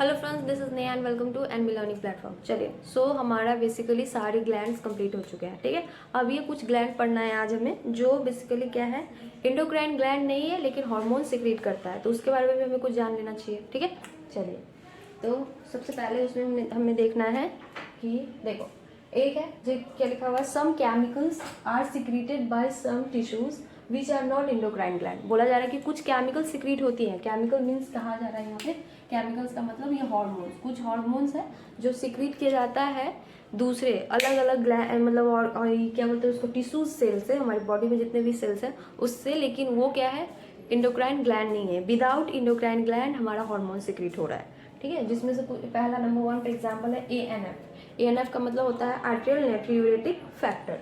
Hello friends, this is Neha and welcome to NB learning platform. चलिए, हमारा basically सारे glands complete हो चुके हैं। ठीक है, अब ये कुछ ग्लैंड पढ़ना है आज हमें, जो बेसिकली क्या है, एंडोक्राइन ग्लैंड नहीं है लेकिन हार्मोन सिक्रीट करता है, तो उसके बारे में भी हमें कुछ जान लेना चाहिए। ठीक है, चलिए, तो सबसे पहले उसमें हमें देखना है कि देखो, एक है जो क्या लिखा हुआ है, some chemicals are secreted by some tissues which are not endocrine gland. बोला जा रहा है कि कुछ केमिकल सिक्रीट होती हैं। केमिकल मीन्स कहा जा रहा है यहाँ पे, केमिकल्स का मतलब ये हार्मोन्स, कुछ हार्मोन्स है जो सिक्रीट किया जाता है दूसरे अलग अलग मतलब और ये क्या बोलते हैं उसको, टिश्यूज सेल से, हमारी बॉडी में जितने भी सेल्स हैं उससे, लेकिन वो क्या है, एंडोक्राइन ग्लैंड नहीं है। विदाउट एंडोक्राइन ग्लैंड हमारा हार्मोन सिक्रीट हो रहा है। ठीक है, जिसमें से पहला नंबर 1 का एग्जाम्पल है ANF। ANF का मतलब होता है आर्टेरियल नाइट्रियूरेटिक फैक्टर।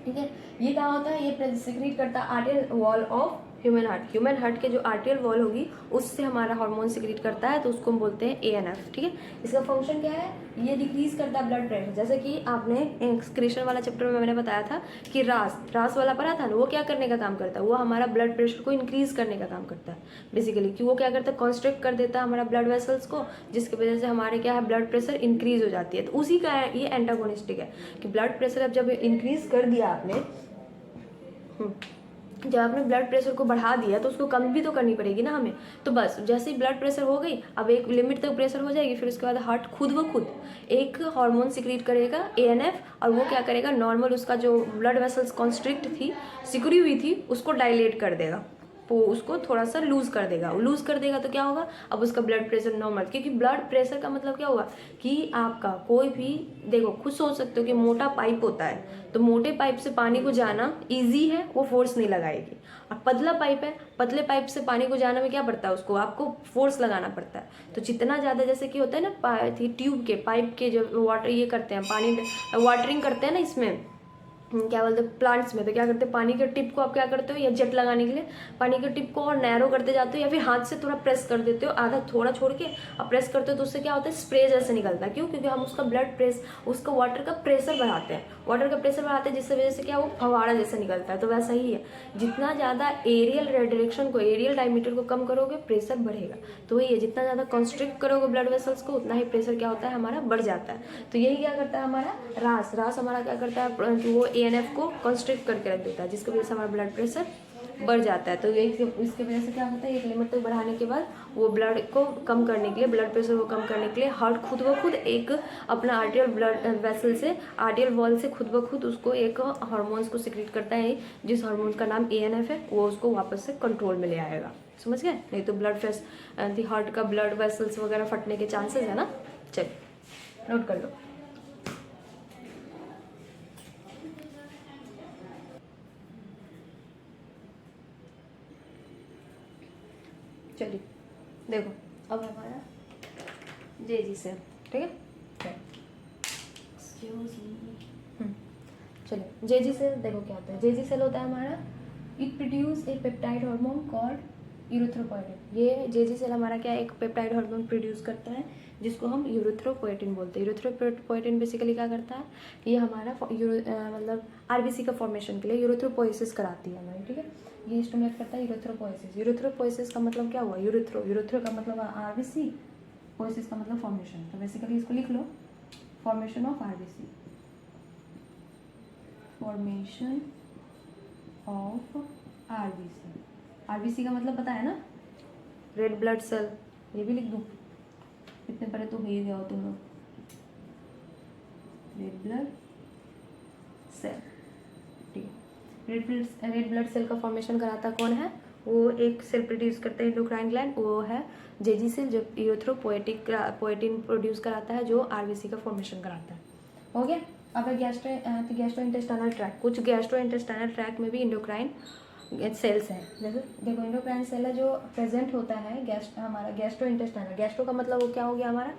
ठीक है, ये कहाँ होता है, ये सिक्रीट करता है arterial wall of human heart. Human heart के जो आर्टेरियल वॉल होगी उससे हमारा हार्मोन सिक्रीट करता है, तो उसको हम बोलते हैं ANF। ठीक है, इसका फंक्शन क्या है, ये डिक्रीज करता है ब्लड प्रेशर। जैसे कि आपने एक्सक्रीशन वाला चैप्टर में मैंने बताया था कि रास वाला पढ़ा था ना, वो क्या करने का काम करता है, वो हमारा ब्लड प्रेशर को इंक्रीज करने का काम करता है बेसिकली। कि वो क्या करता है, कॉन्स्ट्रिक्ट कर देता है हमारा ब्लड वेसल्स को, जिसकी वजह से हमारे क्या है, ब्लड प्रेशर इंक्रीज हो जाती है। तो उसी का ये एंटागोनिस्टिक है कि ब्लड प्रेशर अब जब इंक्रीज कर दिया आपने, जब आपने ब्लड प्रेशर को बढ़ा दिया तो उसको कम भी तो करनी पड़ेगी ना हमें। तो बस जैसे ही ब्लड प्रेशर हो गई, अब एक लिमिट तक प्रेशर हो जाएगी, फिर उसके बाद हार्ट खुद ब खुद एक हार्मोन सिक्रीट करेगा ANF, और वो क्या करेगा, नॉर्मल उसका जो ब्लड वेसल्स कॉन्स्ट्रिक्ट थी, सिकुड़ी हुई थी, उसको डायलेट कर देगा, वो उसको थोड़ा सा लूज कर देगा। लूज कर देगा तो क्या होगा, अब उसका ब्लड प्रेशर नॉर्मल, क्योंकि ब्लड प्रेशर का मतलब क्या हुआ कि आपका कोई भी, देखो खुद सोच सकते हो कि मोटा पाइप होता है, तो मोटे पाइप से पानी को जाना इजी है, वो फोर्स नहीं लगाएगी। और पतला पाइप है, पतले पाइप से पानी को जाना में क्या पड़ता है, उसको आपको फोर्स लगाना पड़ता है। तो जितना ज़्यादा, जैसे कि होता है ना ट्यूब के पाइप के जब वाटर ये करते हैं, पानी वाटरिंग करते हैं ना, इसमें क्या बोलते हैं प्लांट्स में, तो क्या करते हैं, पानी के टिप को आप क्या करते हो, या जेट लगाने के लिए पानी के टिप को और नैरो करते जाते हो, या फिर हाथ से थोड़ा प्रेस कर देते हो, आधा थोड़ा छोड़ के अब प्रेस करते हो, तो उससे क्या होता है, स्प्रे जैसे निकलता है। क्यों, क्योंकि हम उसका ब्लड प्रेस, उसका वाटर का प्रेशर बढ़ाते हैं, वाटर का प्रेशर बढ़ाते हैं, जिससे वजह से क्या, वो फवाड़ा जैसा निकलता है। तो वैसा ही है, जितना ज़्यादा एरियल डायरेक्शन को, एरियल डायमीटर को कम करोगे, प्रेशर बढ़ेगा। तो वही है, जितना ज़्यादा कॉन्स्ट्रिक्ट करोगे ब्लड वेसल्स को, उतना ही प्रेशर क्या होता है, हमारा बढ़ जाता है। तो यही क्या करता है, हमारा रास हमारा क्या करता है, वो ANF को कॉन्स्ट्रिक्ट करके रख देता है, जिसकी वजह से हमारा ब्लड प्रेशर बढ़ जाता है। तो यही इसकी वजह से क्या होता है, एक लिमिट तक बढ़ाने के बाद वो ब्लड को कम करने के लिए, ब्लड प्रेशर को कम करने के लिए हार्ट खुद ब खुद एक अपना आर्टियल ब्लड वेसल से, आर्टियल वॉल से खुद ब खुद उसको एक हार्मोन्स को सिक्रीट करता है, जिस हार्मोन का नाम ANF है, वो उसको वापस से कंट्रोल में ले आएगा। समझ गए, नहीं तो हार्ट का ब्लड वेसल्स वगैरह फटने के चांसेस है ना। चलिए नोट कर लो। चलिए देखो, अब हमारा JG सेल, ठीक है, चलिए JG सेल देखो क्या होता है। JG सेल होता है हमारा, it produce a peptide hormone called erythropoietin. ये JG सेल हमारा क्या, एक पेप्टाइड हार्मोन प्रोड्यूस करता है, जिसको हम यूरेथ्रोपोएटिन बोलते हैं। यूरेथ्रोपोएटिन बेसिकली क्या करता है, ये हमारा मतलब RBC का फॉर्मेशन के लिए यूरेथ्रोपोएसिस कराती है हमारी। ठीक है, ये स्टिमुलेट करता है यूरेथ्रोपोएसिस। यूरेथ्रोपोएसिस का मतलब क्या हुआ, यूरेथ्रो का मतलब RBC, पोएसिस का मतलब फॉर्मेशन। तो बेसिकली इसको लिख लो, formation of RBC, formation of RBC का मतलब पता है ना, रेड ब्लड सेल। ये भी लिख दूँ, इतने परे तो हो ही गया हो तुम लोग, रेड ब्लड सेल। ठीक है, रेड ब्लड सेल का फॉर्मेशन कराता कौन है, वो एक सेल प्रोड्यूस करता है एंडोक्राइन ग्लैंड, वो है JG सेल, जो यूरेथ्रोपोएटिन प्रोड्यूस कराता है, जो RBC का फॉर्मेशन कराता है। हो गया। अब है गैस्ट्रो इंटेस्टाइनल ट्रैक्ट। कुछ गैस्ट्रो इंटेस्टाइनल ट्रैक्ट में भी इंडोक्राइन सेल्स हैं। जैसे देखो, इंडोक्राइन सेल है जो प्रेजेंट होता है हमारा गैस्ट्रो इंटेस्टाइनल। गैस्ट्रो का मतलब वो क्या हो गया, हमारा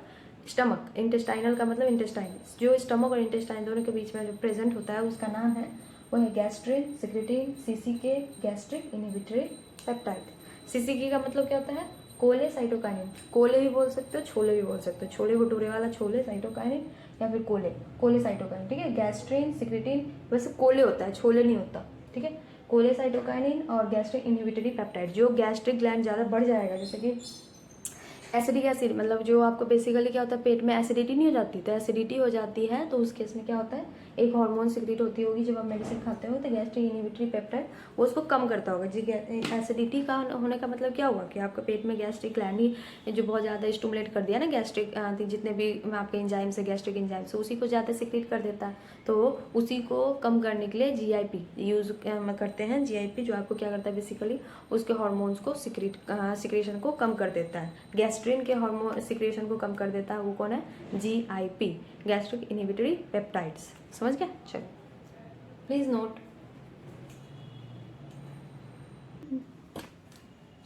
स्टमक। इंटेस्टाइनल का मतलब इंटेस्टाइन, जो स्टमक और इंटेस्टाइन दोनों के बीच में जो प्रेजेंट होता है, उसका नाम है, वो है gastrin secreting CCK, gastric inhibitory peptide. CCK का मतलब क्या होता है, कोले साइटोकाइनिन। कोले भी बोल सकते हो, छोले भी बोल सकते हो, छोले भटूरे वाला छोले साइटोकाइनिन, या फिर कोले साइटोकाइनिन। ठीक है, गैस्ट्रिन सिक्रेटिन वैसे कोले होता है, छोले नहीं होता। ठीक है, कोले साइटोकाइनिन और गैस्ट्रिक इनहिबिटरी पेप्टाइड। जो गैस्ट्रिक ग्लैंड ज़्यादा बढ़ जाएगा, जैसे कि एसिडिक एसिड मतलब जो आपको बेसिकली क्या होता है, पेट में एसिडिटी नहीं हो जाती, तो एसिडिटी हो जाती है तो उस केस में क्या होता है, एक हार्मोन सिक्रीट होती होगी जब आप मेडिसिन खाते हो, तो गैस्ट्रिक इनहिबिटरी पेप्टाइड वो उसको कम करता होगा जी। एसिडिटी का होने का मतलब क्या हुआ कि आपका पेट में गैस्ट्रिक ग्लैंड ही जो बहुत ज़्यादा स्टिमुलेट कर दिया ना गैस्ट्रिक जितने भी आपके एंजाइम्स है, गैस्ट्रिक एंजाइम्स, उसी को ज़्यादा सिक्रीट कर देता है, तो उसी को कम करने के लिए जीआईपी यूज़ करते हैं। जीआईपी जो आपको क्या करता है, बेसिकली उसके हार्मोन्स को सिक्रेशन को कम कर देता है, गैस्ट्रिन के हार्मोन सिक्रेशन को कम कर देता है, वो कौन है, जीआईपी, गैस्ट्रिक इनहिबिटरी पेप्टाइड्स। समझ गया, चलो प्लीज नोट।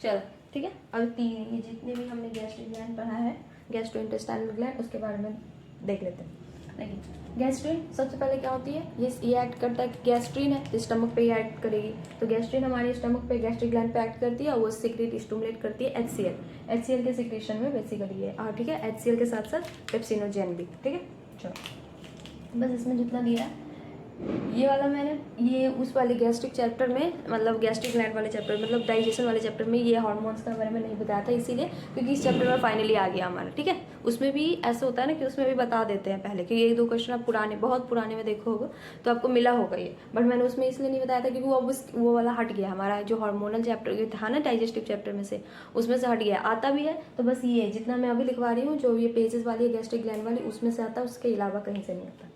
चलो ठीक है, अब तीन ये जितने भी हमने गैस्ट्रिक ग्लैंड पढ़ा है, गैस्ट्रोइंटेस्टाइनल ग्लैंड, उसके बारे में देख लेते हैं। देखिए गैस्ट्रिन सबसे पहले क्या होती है, ये एक्ट करता है, गैस्ट्रिन है तो स्टमक पे ही एक्ट करेगी, तो गैस्ट्रिन हमारे स्टमक पे गैस्ट्रिक ग्लैंड पे एक्ट करती है और वो सिक्रेट स्टिमुलेट करती है एचसीएल के सिक्रेशन में बेसिकली है, और ठीक है एचसीएल के साथ साथ पेप्सिनोजेन भी, ठीक है। चलो बस इसमें जितना दिया है ये वाला मैंने, ये उस वाले गैस्ट्रिक चैप्टर में मतलब गैस्ट्रिक ग्लैंड वाले चैप्टर मतलब डाइजेशन वाले चैप्टर में ये हार्मोन्स के बारे में नहीं बताया था, इसीलिए क्योंकि इस चैप्टर में फाइनली आ गया हमारा, ठीक है। उसमें भी ऐसा होता है ना कि उसमें भी बता देते हैं पहले, क्योंकि एक दो क्वेश्चन आप पुराने बहुत पुराने में देखो होगा तो आपको मिला होगा ये, बट मैंने उसमें इसलिए नहीं बताया था क्योंकि वो वाला हट गया हमारा, जो हार्मोनल चैप्टर था ना डाइजेस्टिव चैप्टर में से, उसमें से हट गया, आता भी है तो बस ये जितना मैं अभी लिखवा रही हूँ जो ये पेजेस वाली है गैस्ट्रिक ग्लैंड वाली उसमें से आता है, उसके अलावा कहीं से नहीं आता।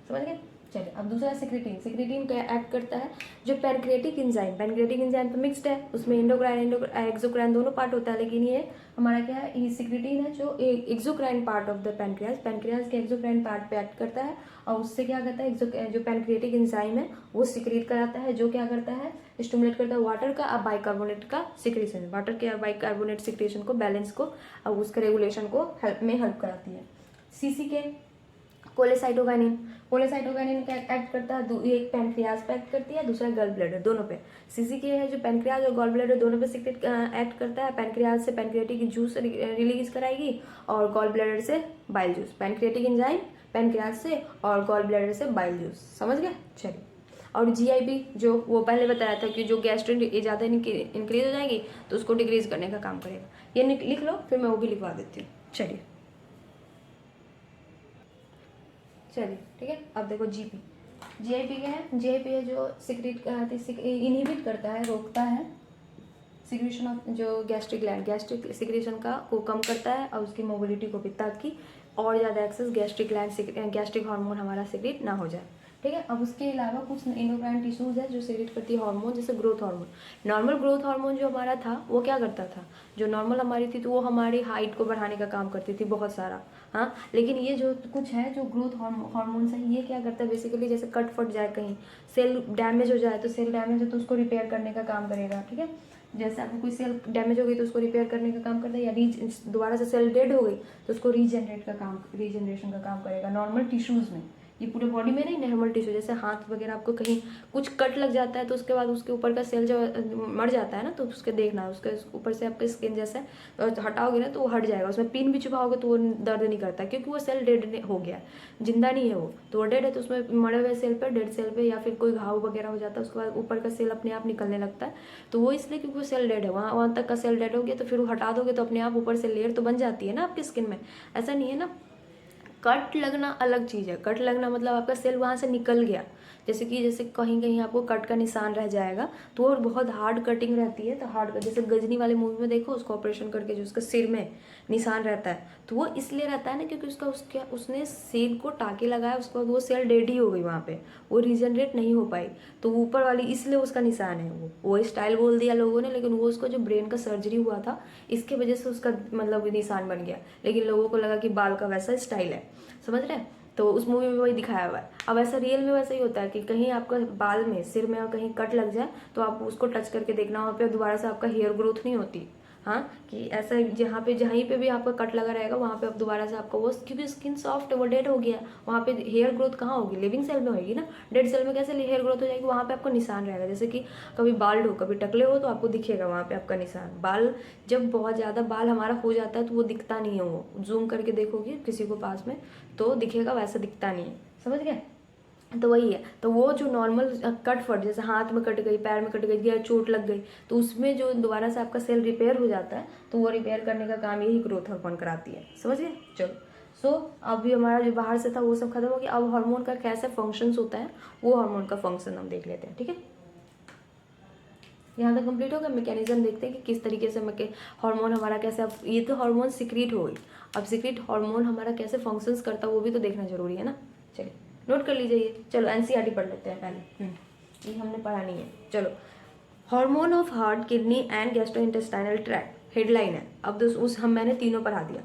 समझ गए, चलिए अब दूसरा सिक्रेटिन क्या एक्ट करता है, जो पैनक्रियाटिक एंजाइम तो मिक्स्ड है, उसमें एंडोक्राइन एक्सोक्राइन दोनों पार्ट होता है, लेकिन ये हमारा क्या है, ये सिक्रेटिन है जो exocrine part of the pancreas के एक्सोक्राइन पार्ट पे एक्ट करता है, और उससे क्या करता है, जो पैनक्रियाटिक एंजाइम है वो सिक्रेट कराता है, जो क्या करता है, स्टिमुलेट करता है वाटर का और बाइकार्बोनेट का सिक्रेशन, वाटर के और बाइकार्बोनेट सिक्रेशन को, बैलेंस को और उसके रेगुलेशन को हेल्प कराती है। सीसी के कोलेसाइटोकाइनिन क्या एक्ट करता है, एक पैनक्रियाज पे एक्ट करती है, दूसरा गॉल ब्लैडर, दोनों पे। सीसी के है जो पैनक्रियाज और गॉल ब्लैडर दोनों पे सिक्रेट एक्ट करता है, पैनक्रियाज से पैनक्रियाटिक जूस रिलीज कराएगी और गॉल ब्लैडर से bile juice, pancreatic enzyme pancreas से और गॉल ब्लैडर से बाइल जूस। समझ गए, चलिए। और जीआईपी जो वो पहले बताया था कि जो गैस्ट्रिन ज़्यादा इंक्रीज हो जाएगी तो उसको डिक्रीज करने का काम करेगा, ये लिख लो, फिर मैं वो भी लिखवा देती हूँ। चलिए ठीक है, अब देखो जीआईपी क्या है, जीआईपी है जो इनहिबिट करता है, रोकता है सिक्रेशन ऑफ जो गैस्ट्रिक सिक्रेशन का को कम करता है और उसकी मोबिलिटी को भी, ताकि और ज़्यादा एक्सेस गैस्ट्रिक हार्मोन हमारा सिक्रेट ना हो जाए, ठीक है। अब उसके अलावा कुछ एंडोक्राइन टिश्यूज है जो सिक्रेट करती है हार्मोन, जैसे growth hormone. Normal growth hormone जो हमारा था वो क्या करता था, जो नॉर्मल हमारी थी तो वो हमारी हाइट को बढ़ाने का काम करती थी बहुत सारा, हाँ। लेकिन ये जो कुछ है जो ग्रोथ हार्मोन्स है, ये क्या करता है बेसिकली, जैसे कट फट जाए, कहीं सेल डैमेज हो जाए, तो सेल डैमेज है तो उसको रिपेयर करने का काम करेगा, ठीक है। जैसे आपको कोई सेल डैमेज हो गई तो उसको रिपेयर करने का काम करता है, या दोबारा से सेल डेड हो गई तो उसको रीजनरेशन का काम करेगा नॉर्मल टिश्यूज़ में। ये पूरे बॉडी में नहीं, नॉर्मल टिश्यू, जैसे हाथ वगैरह आपको कहीं कुछ कट लग जाता है तो उसके बाद उसके ऊपर का सेल जो मर जाता है ना, तो उसके देखना, उसके ऊपर से आपके स्किन जैसे हटाओगे ना तो वो हट जाएगा, उसमें पिन भी छुपाओगे तो वो दर्द नहीं करता, क्योंकि वो सेल डेड हो गया, जिंदा नहीं है वो, तो वो डेड है, तो उसमें मरे हुए सेल पर, डेड सेल पर या फिर कोई घाव वगैरह हो जाता है, उसके बाद ऊपर का सेल अपने आप निकलने लगता है, तो वो इसलिए क्योंकि वो सेल डेड है, वहाँ तक का सेल डेड हो गया, तो फिर वो हटा दोगे तो अपने आप ऊपर से लेयर तो बन जाती है ना आपकी स्किन में, ऐसा नहीं है ना। कट लगना अलग चीज़ है, कट लगना मतलब आपका सेल वहाँ से निकल गया, जैसे कहीं कहीं आपको कट का निशान रह जाएगा तो वो बहुत हार्ड कटिंग रहती है, तो हार्ड, जैसे गजनी वाले मूवी में देखो उसको ऑपरेशन करके जो उसका सिर में निशान रहता है, तो वो इसलिए रहता है ना क्योंकि उसने सेल को टाके लगाया, उसके बाद वो सेल डेड ही हो गई, वहाँ पे वो रीजनरेट नहीं हो पाई, तो ऊपर वाली इसलिए उसका निशान है, वो स्टाइल बोल दिया लोगों ने, लेकिन वो उसको जो ब्रेन का सर्जरी हुआ था इसके वजह से उसका मतलब निशान बन गया, लेकिन लोगों को लगा कि बाल का वैसा स्टाइल है, समझ रहे हैं। तो उस मूवी में वही दिखाया हुआ है। अब ऐसा रियल में वैसा ही होता है कि कहीं आपका बाल में, सिर में और कहीं कट लग जाए तो आप उसको टच करके देखना, वहाँ पे दोबारा से आपका हेयर ग्रोथ नहीं होती, हाँ, कि ऐसा जहाँ पे भी आपका कट लगा रहेगा वहाँ पे अब दोबारा से आपका वो, क्योंकि स्किन सॉफ्ट है, वो डेड हो गया, वहाँ पे हेयर ग्रोथ कहाँ होगी, लिविंग सेल में होगी ना, डेड सेल में कैसे हेयर ग्रोथ हो जाएगी, वहाँ पे आपको निशान रहेगा, जैसे कि कभी बाल्ड हो कभी टकले हो तो आपको दिखेगा वहाँ पे आपका निशान। बाल जब बहुत ज़्यादा बाल हमारा हो जाता है तो वो दिखता नहीं है, वो जूम करके देखोगे किसी को पास में तो दिखेगा, वैसा दिखता नहीं है, समझ गए। तो वही है, तो वो जो नॉर्मल कट फट, जैसे हाथ में कट गई, पैर में कट गई या चोट लग गई, तो उसमें जो दोबारा से आपका सेल रिपेयर हो जाता है, तो वो रिपेयर करने का काम यही ग्रोथ हार्मोन कराती है। समझ गए? चलो, सो अभी हमारा जो बाहर से था वो सब खत्म हो गया। अब हार्मोन का कैसे फंक्शंस होता है, वो हार्मोन का फंक्शन हम देख लेते हैं। ठीक है, यहाँ तक कंप्लीट होगा। मैकेनिज्म देखते हैं कि किस तरीके से हार्मोन हमारा कैसे, अब ये तो हार्मोन सिक्रीट हो गई, अब सिक्रीट हार्मोन हमारा कैसे फंक्शंस करता है वो भी तो देखना जरूरी है ना। चलिए नोट कर लीजिए ये। चलो एनसीईआरटी पढ़ लेते हैं पहले, ये हमने पढ़ा नहीं है। चलो, hormone of heart, kidney and gastrointestinal tract, headline है। अब उस हम मैंने तीनों पढ़ा दिया।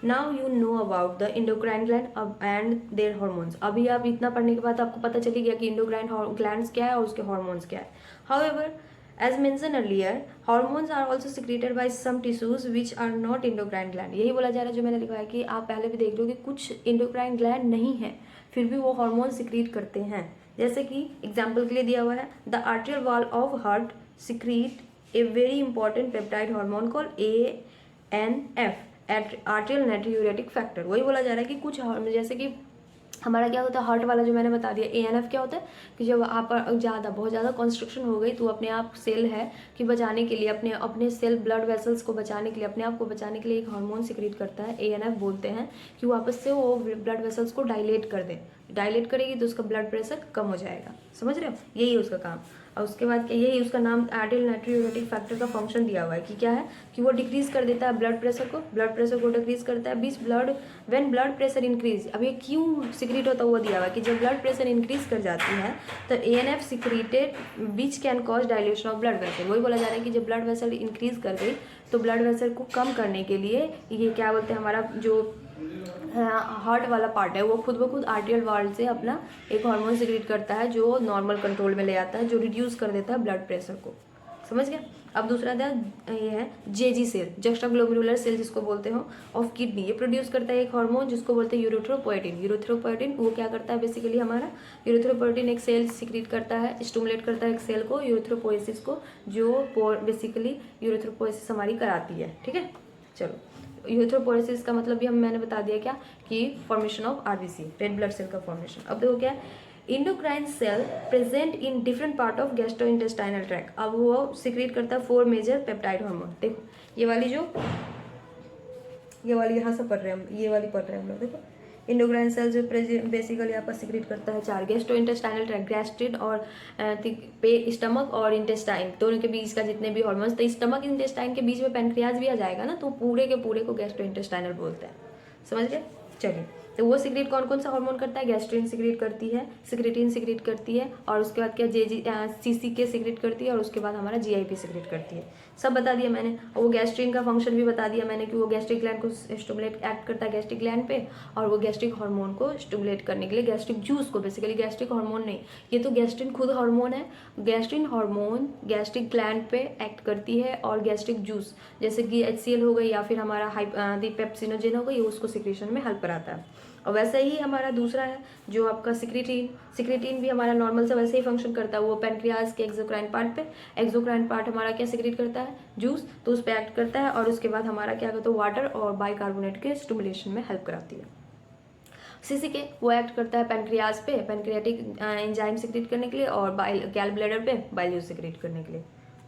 Now you know about the endocrine gland and their hormones. अभी आप इतना पढ़ने के बाद आपको पता चली गया कि इंडोक्राइन ग्लैंड्स क्या है और उसके हार्मोन्स क्या है। However, as mentioned earlier, hormones are also secreted by some tissues which are not endocrine gland। यही बोला जा रहा है जो मैंने लिखा है कि आप पहले भी देख लो कि कुछ endocrine gland नहीं है, फिर भी वो हार्मोन सिक्रीट करते हैं। जैसे कि एग्जाम्पल के लिए दिया हुआ है, the arterial wall of heart secrete a very important peptide hormone called ANF, arterial natriuretic factor. वही बोला जा रहा है कि कुछ जैसे कि हमारा क्या होता है, हार्ट वाला जो मैंने बता दिया, ANF क्या होता है कि जब आप बहुत ज़्यादा कंस्ट्रक्शन हो गई तो अपने आप सेल है कि बचाने के लिए, अपने सेल ब्लड वेसल्स को बचाने के लिए, अपने आप को बचाने के लिए एक हार्मोन सिक्रीट करता है, ANF बोलते हैं, कि वापस से वो ब्लड वेसल्स को डायलेट कर दे। डायलेट करेगी तो उसका ब्लड प्रेशर कम हो जाएगा। समझ रहे हो? यही है उसका काम। और उसके बाद यही उसका नाम आर्टरियल नाइट्रियूरेटिक फैक्टर का फंक्शन दिया हुआ है कि क्या है कि वो डिक्रीज कर देता है ब्लड प्रेशर को डिक्रीज करता है। व्हेन ब्लड प्रेशर इंक्रीज, अब ये क्यों सिक्रीट होता हुआ दिया हुआ है कि जब ब्लड प्रेशर इंक्रीज कर जाती है तो ANF secreted which can cause dilation of blood vessel. वही बोला जा रहा है कि जब ब्लड वेसल इंक्रीज कर गई तो ब्लड वेसल को कम करने के लिए ये क्या बोलते हैं, हमारा जो हार्ट वाला पार्ट है वो खुद ब खुद आर्टरियल वॉल से अपना एक हार्मोन सिक्रीट करता है जो नॉर्मल कंट्रोल में ले आता है, जो रिड्यूस कर देता है ब्लड प्रेशर को। समझ गया? अब दूसरा ये है JG सेल, जस्टाग्लोमेरुलर सेल जिसको बोलते हो, ऑफ किडनी। ये प्रोड्यूस करता है एक हार्मोन जिसको बोलते हैं यूरेथ्रोपोएटिन। वो क्या करता है बेसिकली, हमारा यूरेथ्रोपोएटिन एक सेल सिक्रीट करता है, स्टिमुलेट करता है एक सेल को, यूरेथ्रोपोएसिस को, जो बेसिकली यूरेथ्रोपोएसिस हमारी कराती है। ठीक है, चलो, यूरेथ्रोपोएसिस का मतलब भी मैंने बता दिया क्या कि formation of RBC, red blood cell का फॉर्मेशन। अब देखो क्या है, endocrine cell present in different part of gastrointestinal tract. अब वो सिक्रीट करता है 4 मेजर पेप्टाइड हार्मोन। देखो ये वाली यहाँ से पढ़ रहे हैं हम, ये वाली पढ़ रहे हैं हम लोग। देखो इंडोक्राइन सेल जो बेसिकली आपका सिक्रीट करता है 4 गैस्ट्रोइंटेस्टाइनल ट्रैक्ट, गैस्ट्रिन और स्टमक और इंटेस्टाइन दोनों के बीच का जितने भी हार्मोन्स, तो स्टमक इंटेस्टाइन के बीच में पेनक्रियाज भी आ जाएगा ना, तो पूरे के पूरे को गैस्ट्रोइंटेस्टाइनल बोलते हैं। समझ गए? चलिए, तो वो सिक्रीट कौन कौन सा हार्मोन करता है, गैस्ट्रिन सिक्रीट करती है, सिक्रेटिन सिक्रीट करती है, और उसके बाद क्या CCK सिक्रीट करती है, और उसके बाद हमारा GIP सिक्रीट करती है। सब बता दिया मैंने। और वो गैस्ट्रिन का फंक्शन भी बता दिया मैंने कि वो गैस्ट्रिक ग्लैंड को स्टिमुलेट एक्ट करता है गैस्ट्रिक ग्लैंड पे, और वो गैस्ट्रिक हार्मोन को स्टिमुलेट करने के लिए गैस्ट्रिक जूस को, बेसिकली गैस्ट्रिक हार्मोन नहीं, ये तो गैस्ट्रिन खुद हार्मोन है। गैस्ट्रिन हार्मोन गैस्ट्रिक ग्लैंड पे एक्ट करती है, और गैस्ट्रिक जूस जैसे कि HCl हो गई या फिर हमारा पेप्सिनोजेन हो गई, उसको सिक्रेशन में हेल्प कराता है। और वैसे ही हमारा दूसरा है जो आपका सिक्रेटिन भी हमारा नॉर्मल से वैसे ही फंक्शन करता है। वो पेनक्रियाज के एक्सोक्राइन पार्ट पे, एक्सोक्राइन पार्ट हमारा क्या सिक्रेट करता है, जूस, तो उस पर एक्ट करता है, और उसके बाद हमारा क्या करता है, वाटर और बाइकार्बोनेट के स्टिमुलेशन में हेल्प कराती है। CCK वो एक्ट करता है पेनक्रियाज पे, पेनक्रियाटिक एंजाइम सिक्रेट करने के लिए, और गैल ब्लैडर पे बाइल जूस सिक्रेट करने के लिए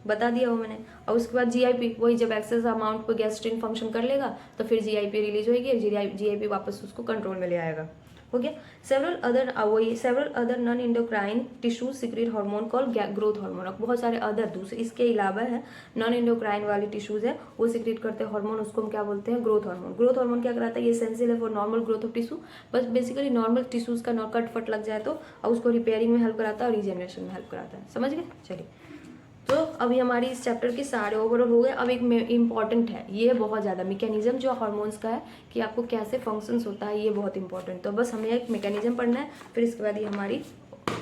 बता दिया वो मैंने। और उसके बाद GIP, वही जब एक्सेस अमाउंट पे गैस्ट्रिन फंक्शन कर लेगा तो फिर GIP रिलीज होगी, GIP वापस उसको कंट्रोल में ले आएगा। हो गया। Several other non endocrine tissue secrete hormone called growth hormone. बहुत सारे अदर दूसरे इसके अलावा है नॉन इंडोक्राइन वाले टिश्यूज है वो सिक्रीट करते हैं हार्मोन, उसको हम क्या बोलते हैं, ग्रोथ हार्मोन। ग्रोथ हार्मोन क्या कराता है, ये एसेंशियल है for normal growth of tissue. बस बेसिकली नॉर्मल टिश्यूज का कट फट लग जाए तो उसको रिपेयरिंग में हेल्प कराता है और रीजनरेशन में हेल्प कराता है। समझ गए? चलिए, तो अभी हमारी इस चैप्टर के सारे ओवरऑल हो गए। अब एक इम्पॉर्टेंट है, ये बहुत ज़्यादा मैकेनिज्म जो हार्मोन्स का है कि आपको कैसे फंक्शंस होता है, ये बहुत इंपॉर्टेंट। तो बस हमें एक मैकेनिज्म पढ़ना है, फिर इसके बाद ये हमारी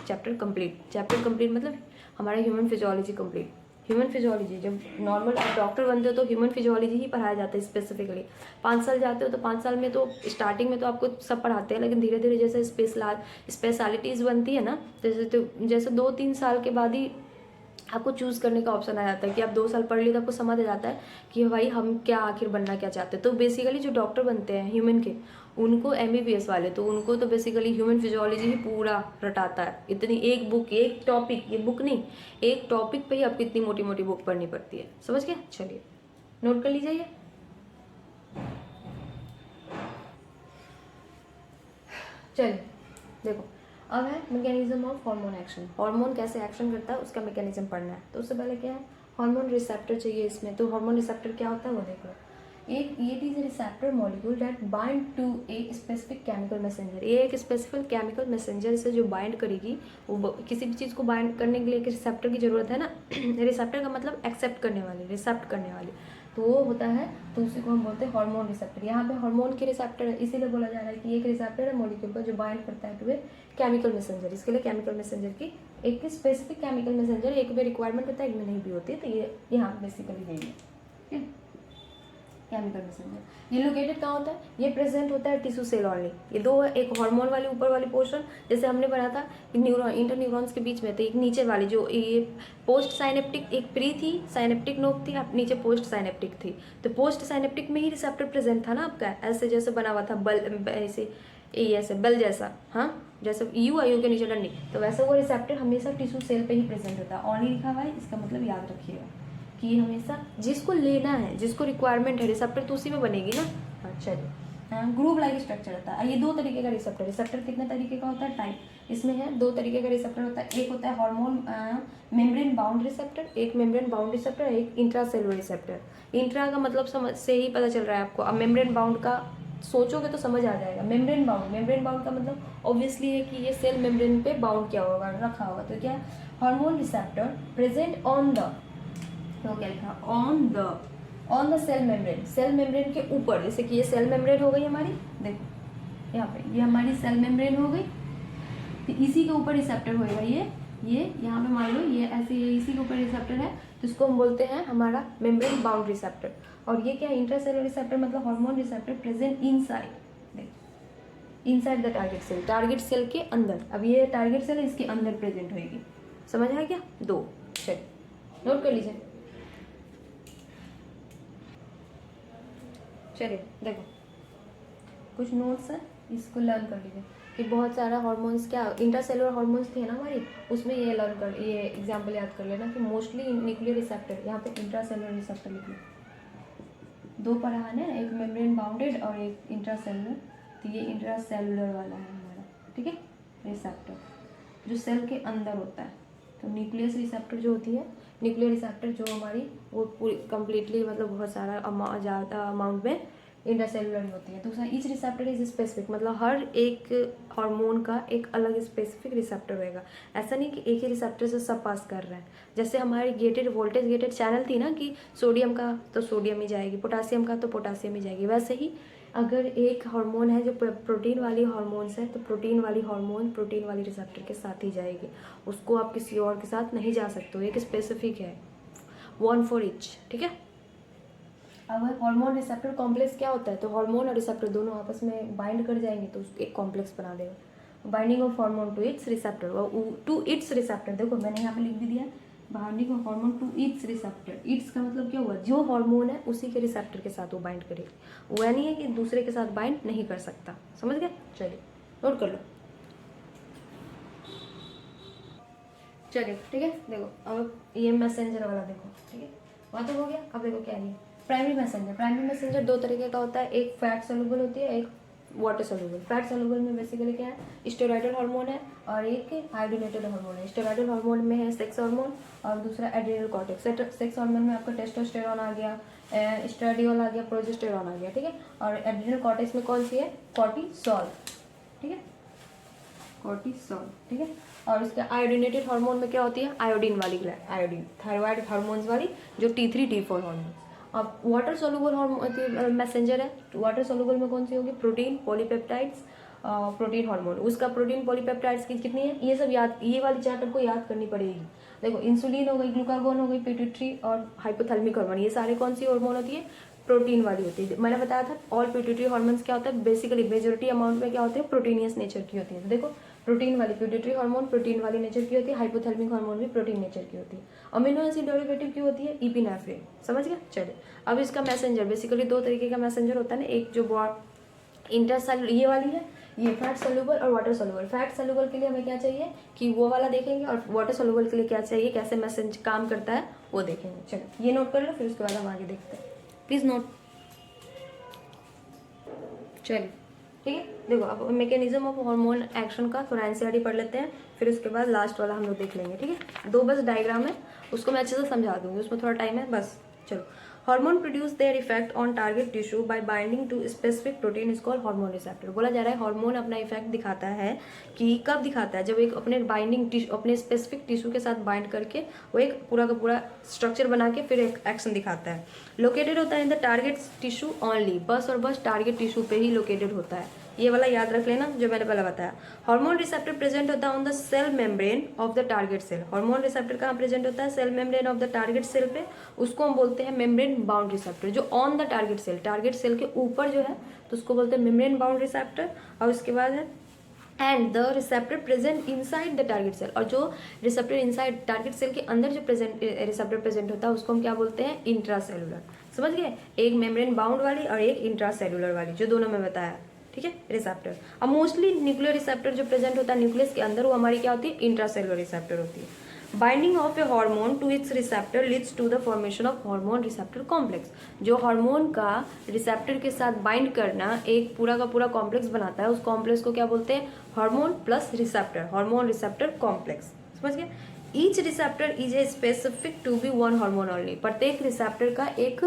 चैप्टर कंप्लीट मतलब हमारा human physiology complete. Human physiology जब नॉर्मल आप डॉक्टर बनते हो तो ह्यूमन फिजियोलॉजी ही पढ़ाया जाता है स्पेसिफिकली। 5 साल जाते हो तो 5 साल में तो स्टार्टिंग में तो आपको सब पढ़ाते हैं, लेकिन धीरे धीरे जैसे स्पेशलिटीज़ बनती है ना, जैसे 2-3 साल के बाद ही आपको चूज़ करने का ऑप्शन आ जाता है कि आप 2 साल पढ़ लिए तो आपको समझ आ जाता है कि भाई हम क्या आखिर बनना क्या चाहते हैं। तो बेसिकली जो डॉक्टर बनते हैं ह्यूमन के, उनको MBBS वाले तो उनको तो बेसिकली ह्यूमन फिजियोलॉजी ही पूरा रटाता है। इतनी एक बुक, एक टॉपिक, ये बुक नहीं, एक टॉपिक पे ही आपको इतनी मोटी मोटी बुक पढ़नी पड़ती है, समझ गए। चलिए नोट कर लीजिए ये। चलिए देखो, अब है mechanism of hormone action. Hormone कैसे एक्शन करता है उसका मैकेनिज्म पढ़ना है। तो उससे पहले क्या है, हार्मोन रिसेप्टर चाहिए इसमें। तो हार्मोन रिसेप्टर क्या होता है वो देख लो। एक it is a receptor molecule that bind to a specific chemical messenger. ये एक स्पेसिफिक केमिकल मैसेंजर से जो बाइंड करेगी, वो किसी भी चीज़ को बाइंड करने के लिए एक रिसेप्टर की जरूरत है ना। रिसेप्टर का मतलब एक्सेप्ट करने वाली, रिसेप्ट करने वाली, तो वो होता है, तो उसी को हम बोलते हैं हार्मोन रिसेप्टर। यहाँ पे हार्मोन के रिसेप्टर है, इसीलिए बोला जा रहा है कि एक रिसेप्टर है मॉलिक्यूल का जो बाइंड करता है टू ए केमिकल मैसेंजर। इसके लिए केमिकल मैसेंजर की एक स्पेसिफिक केमिकल मैसेंजर एक में रिक्वायरमेंट होता है, एक में नहीं भी होती है। तो ये यहाँ बेसिकली यही है, ठीक है, केमिकल मैसेंजर। ये लोकेटेड कहाँ होता है, ये प्रेजेंट होता है टिश्यू सेल ओनली। ये दो है, एक हार्मोन वाली ऊपर वाली पोर्शन जैसे हमने पढ़ा था न्यूरॉन इंटर न्यूरॉन्स के बीच में, तो एक नीचे वाली जो ये पोस्ट साइनेप्टिक, एक प्री थी साइनेप्टिक नोक थी, अब नीचे पोस्ट साइनेप्टिक थी। तो पोस्ट साइनेप्टिक में ही रिसेप्टर प्रेजेंट था ना आपका, ऐसे जैसे बना हुआ था बल, ऐसे बल जैसा, हाँ जैसे यू आई के नीचे डंडी, तो वैसे वो रिसेप्टर हमेशा टिश्यू सेल पे ही प्रेजेंट होता है। ओनली लिखा हुआ है, इसका मतलब याद रखिएगा कि हमेशा जिसको लेना है, जिसको रिक्वायरमेंट है रिसेप्टर, तो उसी में बनेगी ना। हाँ चलिए, ग्रुप लाइक स्ट्रक्चर होता है। ये दो तरीके का रिसेप्टर, रिसेप्टर कितने तरीके का होता है, टाइप इसमें है, दो तरीके का रिसेप्टर होता है। एक होता है हार्मोन मेम्ब्रेन बाउंड रिसेप्टर, एक मेम्ब्रेन बाउंड रिसेप्टर, एक इंट्रासेलुलर रिसेप्टर। इंट्रा का मतलब समझ से ही पता चल रहा है आपको, अब मेम्ब्रेन बाउंड का सोचोगे तो समझ आ जाएगा। मेम्ब्रेन बाउंड का मतलब ऑब्वियसली है कि ये सेल मेम्ब्रेन पे बाउंड किया होगा, रखा होगा। तो क्या hormone receptor present on the, तो क्या लिखा, on the cell membrane, cell membrane के ऊपर। जैसे कि ये सेल मेम्ब्रेन हो गई हमारी, देखो यहाँ पे ये हमारी सेल मेम्ब्रेन हो गई, तो इसी के ऊपर रिसेप्टर होएगा। ये यहाँ पे मान लो ये ऐसे, ये इसी के ऊपर रिसेप्टर है, तो इसको हम बोलते हैं हमारा मेम्ब्रेन बाउंड रिसेप्टर। और ये क्या इंट्रासेलुलर रिसेप्टर मतलब hormone receptor present inside, inside the target cell, target cell के अंदर। अब ये टारगेट सेल इसके अंदर प्रेजेंट होएगी, समझ आया क्या। दो, चलिए नोट कर लीजिए। चलिए देखो, कुछ नोट्स है, इसको लर्न कर लीजिए कि बहुत सारा हार्मोन्स, क्या इंट्रासेलुलर हार्मोन्स थे ना हमारी, उसमें ये लर्न कर, ये एग्जांपल याद कर लेना कि मोस्टली न्यूक्लियर रिसेप्टर, यहाँ पे इंट्रासेलुलर रिसेप्टर लिख लो। दो पढ़ा है ना, एक मेम्ब्रेन बाउंडेड और एक इंट्रासेलुलर, तो ये इंट्रासेलुलर वाला है हमारा, ठीक है, रिसेप्टर जो सेल के अंदर होता है। तो न्यूक्लियस रिसेप्टर जो होती है, न्यूक्लियर रिसेप्टर जो हमारी, वो पूरी कम्प्लीटली मतलब बहुत सारा ज़्यादा अमाउंट में इंट्रासेलुलर होती है। दूसरा, ईच रिसेप्टर इज स्पेसिफिक, मतलब हर एक हार्मोन का एक अलग स्पेसिफिक रिसेप्टर होएगा। ऐसा नहीं कि एक ही रिसेप्टर से सब पास कर रहा है। जैसे हमारी गेटेड वोल्टेज गेटेड चैनल थी ना कि सोडियम का तो सोडियम ही जाएगी, पोटासियम का तो पोटासियम ही जाएगी, वैसे ही अगर एक हार्मोन है जो प्रोटीन वाली हार्मोन्स है, तो प्रोटीन वाली हार्मोन प्रोटीन वाली रिसेप्टर के साथ ही जाएगी, उसको आप किसी और के साथ नहीं जा सकते हो, एक स्पेसिफिक है, वन फॉर ईच, ठीक है। अब हार्मोन रिसेप्टर कॉम्प्लेक्स क्या होता है, तो हार्मोन और रिसेप्टर दोनों आपस में बाइंड कर जाएंगे तो उसको एक कॉम्प्लेक्स बना देगा। Binding of hormone to its receptor, to its receptor, देखो मैंने यहाँ पे लिख भी दिया, binding of hormone to its receptor. Its का मतलब क्या हुआ, जो हार्मोन है उसी के रिसेप्टर के साथ वो बाइंड करेगी, वो नहीं है कि दूसरे के साथ बाइंड नहीं कर सकता, समझ गए। चलिए नोट कर लो, चलिए ठीक है। देखो अब ये मैसेंजर वाला देखो, ठीक है, वहाँ तो हो गया। अब देखो क्या है प्राइमरी मैसेंजर। प्राइमरी मैसेंजर दो तरीके का होता है, एक फैट सोल्यूबल होती है, एक वाटर सोल्यूबल। फैट सोल्यूबल में बेसिकली क्या है, स्टेरॉइडल हार्मोन है और एक आयोडीनेटेड हार्मोन है। स्टेरॉइडल हार्मोन में है सेक्स हार्मोन और दूसरा एड्रिनल कॉर्टेक्स। सेक्स हार्मोन में आपका टेस्टोस्टेरोन आ गया, एस्ट्राडियोल आ गया, प्रोजेस्टेरोन आ गया, ठीक है। और एड्रिनल कॉर्टेक्स में कौन सी है, कॉर्टिसोल, ठीक है, कॉर्टिसोल, ठीक है। और उसके आयोडीनेटेड हार्मोन में क्या होती है, आयोडीन वाली ग्लैंड, आयोडीन थायराइड हार्मोन्स वाली, जो T3 T4 हार्मोन। अब वाटर सोल्यूबल हार्मोन मैसेंजर है, वाटर सोल्यूबल में कौन सी होगी, प्रोटीन पॉलीपेप्टाइड्स, प्रोटीन हार्मोन। उसका प्रोटीन पॉलीपेप्टाइड्स की कितनी है, ये सब याद, ये वाली चार्ट आपको याद करनी पड़ेगी। देखो इंसुलिन हो गई, ग्लूकागोन हो गई, पिट्यूटरी और हाइपोथैलेमिक हार्मोन, ये सारे कौन सी हार्मोन होती है, प्रोटीन वाली होती है। मैंने बताया था ऑल पिट्यूटरी हार्मोन्स क्या होता है, बेसिकली मेजोरिटी अमाउंट में क्या होते हैं, प्रोटीनियस नेचर की होती है। तो देखो प्रोटीन वाली पिट्यूटरी हार्मोन प्रोटीन वाली नेचर की होती है, हाइपोथैलेमिक हार्मोन भी प्रोटीन नेचर की होती है। अमीनो एसिड डेरिवेटिव की होती है इपिनेफ्रिन, समझ गया। चलिए अब इसका मैसेंजर, बेसिकली दो तरीके का मैसेंजर होता है ना, एक जो इंटरसेलुलर ये वाली है, ये फैट सोल्यूबल और वाटर सोल्यूबल। फैट सोल्यूबल के लिए हमें क्या चाहिए कि वो वाला देखेंगे, और वाटर सोल्यूबल के लिए क्या चाहिए, कैसे मैसेज काम करता है वो देखेंगे। चलो ये नोट कर लो, फिर उसके बाद हम आगे देखते हैं। Please note. चलिए ठीक है, देखो अब मैकेनिज्म ऑफ हार्मोन एक्शन का थोड़ा एनसीईआरटी पढ़ लेते हैं, फिर उसके बाद लास्ट वाला हम लोग देख लेंगे। ठीक है, 2 बस डायग्राम है, उसको मैं अच्छे से समझा दूंगी, उसमें थोड़ा टाइम है बस। चलो, hormone produce their effect on target tissue by binding to specific protein is called hormone receptor. बोला जा रहा है हार्मोन अपना इफेक्ट दिखाता है कि कब दिखाता है, जब एक अपने बाइंडिंग टिश्यू, अपने स्पेसिफिक टिश्यू के साथ बाइंड करके वो एक पूरा का पूरा स्ट्रक्चर बना के फिर एक एक्शन दिखाता है। लोकेटेड होता है in the target tissue only, बस और बस टारगेट टिश्यू पे ही लोकेटेड होता है। ये वाला याद रख लेना जो मैंने पहले बताया। हार्मोन रिसेप्टर प्रेजेंट होता है on the cell membrane of the target cell. Hormone receptor कहाँ प्रेजेंट होता है, cell membrane of the target cell पे, उसको हम बोलते हैं मेम्ब्रेन बाउंड रिसेप्टर। जो ऑन द टारगेट सेल के ऊपर जो है तो उसको बोलते हैं मेम्ब्रेन बाउंड रिसेप्टर। और उसके बाद है and the receptor present inside the target cell, और जो रिसेप्टर इनसाइड टारगेट सेल के अंदर जो रिसेप्टर प्रेजेंट होता है उसको हम क्या बोलते हैं, इंट्रासेलुलर। समझ गए, एक मेम्ब्रेन बाउंड वाली और एक इंट्रासेलुलर वाली, जो दोनों में बताया। ठीक है, रिसेप्टर। अब मोस्टली न्यूक्लियर रिसेप्टर जो प्रेजेंट होता है न्यूक्लियस के अंदर, वो हमारी क्या होती है, इंट्रासेलुलर रिसेप्टर होती है। Binding of a hormone to its receptor leads to the formation of hormone receptor complex. जो हार्मोन का रिसेप्टर के साथ बाइंड करना एक पूरा का पूरा कॉम्प्लेक्स बनाता है, उस कॉम्प्लेक्स को क्या बोलते हैं, hormone plus receptor, hormone receptor complex. समझ गए। Each receptor is a specific to be one hormone only. प्रत्येक रिसेप्टर का एक